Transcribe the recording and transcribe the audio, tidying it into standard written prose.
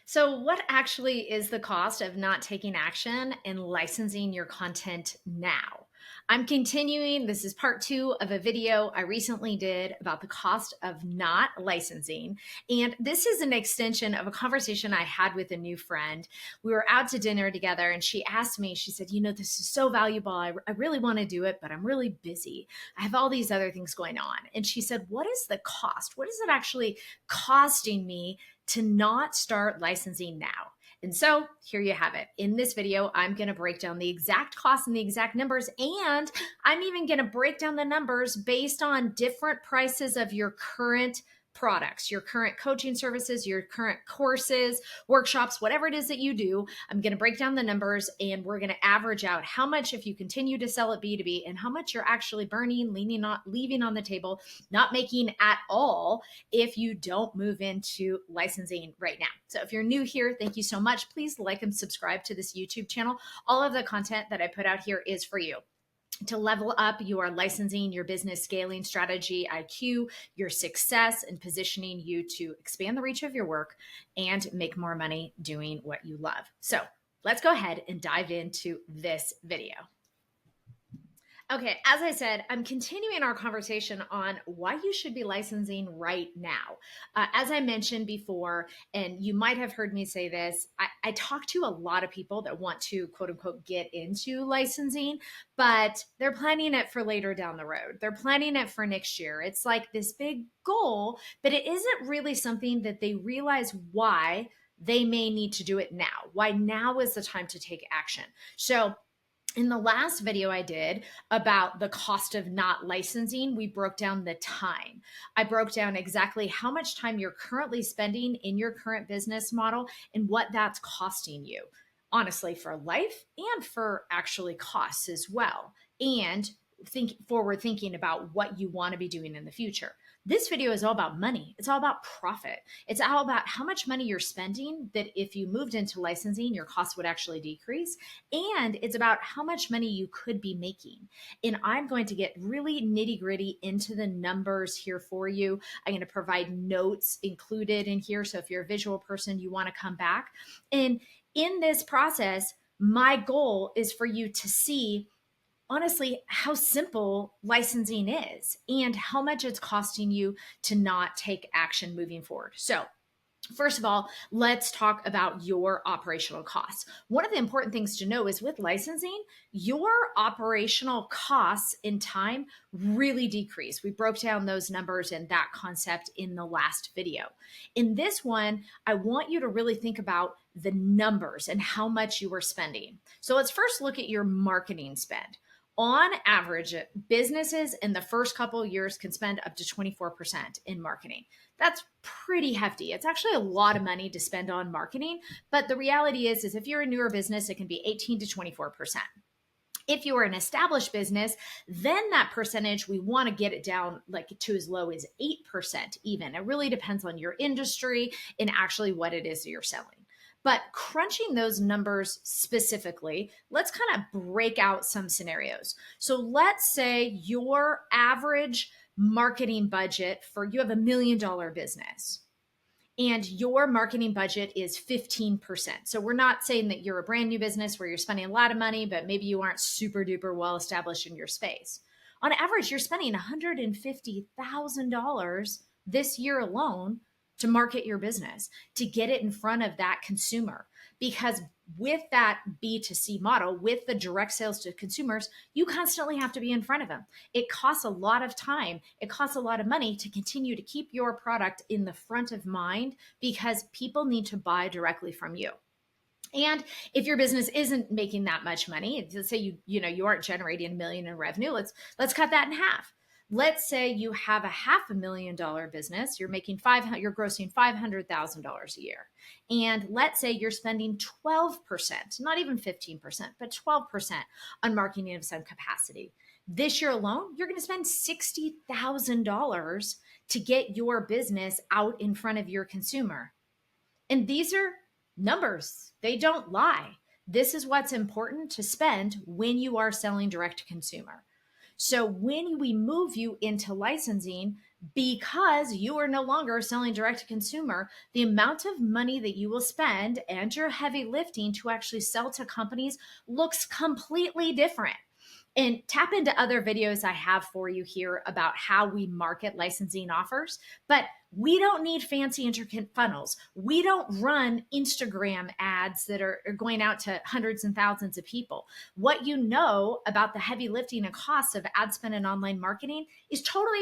So, what actually is the cost of not taking action and licensing your content now? I'm continuing. This is part two of a video I recently did about the cost of not licensing. And this is an extension of a conversation I had with a new friend. We were out to dinner together and she asked me, she said, this is so valuable. I really want to do it, but I'm really busy. I have all these other things going on. And she said, what is the cost? What is it actually costing me to not start licensing now? And so here you have it. In this video, I'm going to break down the exact costs and the exact numbers. And I'm even going to break down the numbers based on different prices of your current products, your current coaching services, your current courses, workshops, whatever it is that you do. I'm going to break down the numbers and we're going to average out how much if you continue to sell it B2B and how much you're actually burning, leaving on the table, not making at all if you don't move into licensing right now. So if you're new here, thank you so much. Please like and subscribe to this YouTube channel. All of the content that I put out here is for you to level up your licensing, your business scaling strategy, IQ, your success, and positioning you to expand the reach of your work and make more money doing what you love. So let's go ahead and dive into this video. Okay, as I said, I'm continuing our conversation on why you should be licensing right now. As I mentioned before, and you might have heard me say this, I talk to a lot of people that want to quote unquote get into licensing, but they're planning it for later down the road. They're planning it for next year. It's like this big goal, but it isn't really something that they realize why they may need to do it now, why now is the time to take action. So in the last video I did about the cost of not licensing, we broke down the time. I broke down exactly how much time you're currently spending in your current business model and what that's costing you, honestly, for life and for actually costs as well. And forward thinking about what you want to be doing in the future. This video is all about money. It's all about profit. It's all about how much money you're spending that if you moved into licensing, your costs would actually decrease. And it's about how much money you could be making. And I'm going to get really nitty gritty into the numbers here for you. I'm going to provide notes included in here. So if you're a visual person, you want to come back. And in this process, my goal is for you to see honestly how simple licensing is and how much it's costing you to not take action moving forward. So first of all, let's talk about your operational costs. One of the important things to know is with licensing, your operational costs in time really decrease. We broke down those numbers and that concept in the last video. In this one, I want you to really think about the numbers and how much you are spending. So let's first look at your marketing spend. On average, businesses in the first couple of years can spend up to 24% in marketing. That's pretty hefty. It's actually a lot of money to spend on marketing, but the reality is if you're a newer business, it can be 18 to 24%. If you are an established business, then that percentage, we want to get it down like to as low as 8% even. It really depends on your industry and actually what it is that you're selling. But crunching those numbers specifically, let's kind of break out some scenarios. So let's say your average marketing budget you have $1 million business and your marketing budget is 15%. So we're not saying that you're a brand new business where you're spending a lot of money, but maybe you aren't super duper well established in your space. On average, you're spending $150,000 this year alone to market your business, to get it in front of that consumer. Because with that B2C model, with the direct sales to consumers, you constantly have to be in front of them. It costs a lot of time. It costs a lot of money to continue to keep your product in the front of mind because people need to buy directly from you. And if your business isn't making that much money, let's say you aren't generating $1 million in revenue, let's cut that in half. Let's say you have a $500,000 business, you're grossing $500,000 a year. And let's say you're spending 12%, not even 15%, but 12% on marketing of some capacity. This year alone, you're going to spend $60,000 to get your business out in front of your consumer. And these are numbers. They don't lie. This is what's important to spend when you are selling direct to consumer. So when we move you into licensing, because you are no longer selling direct to consumer. The amount of money that you will spend and your heavy lifting to actually sell to companies looks completely different. And tap into other videos I have for you here about how we market licensing offers. But we don't need fancy, intricate funnels. We don't run Instagram ads that are going out to hundreds and thousands of people. What you know about the heavy lifting and costs of ad spend and online marketing is totally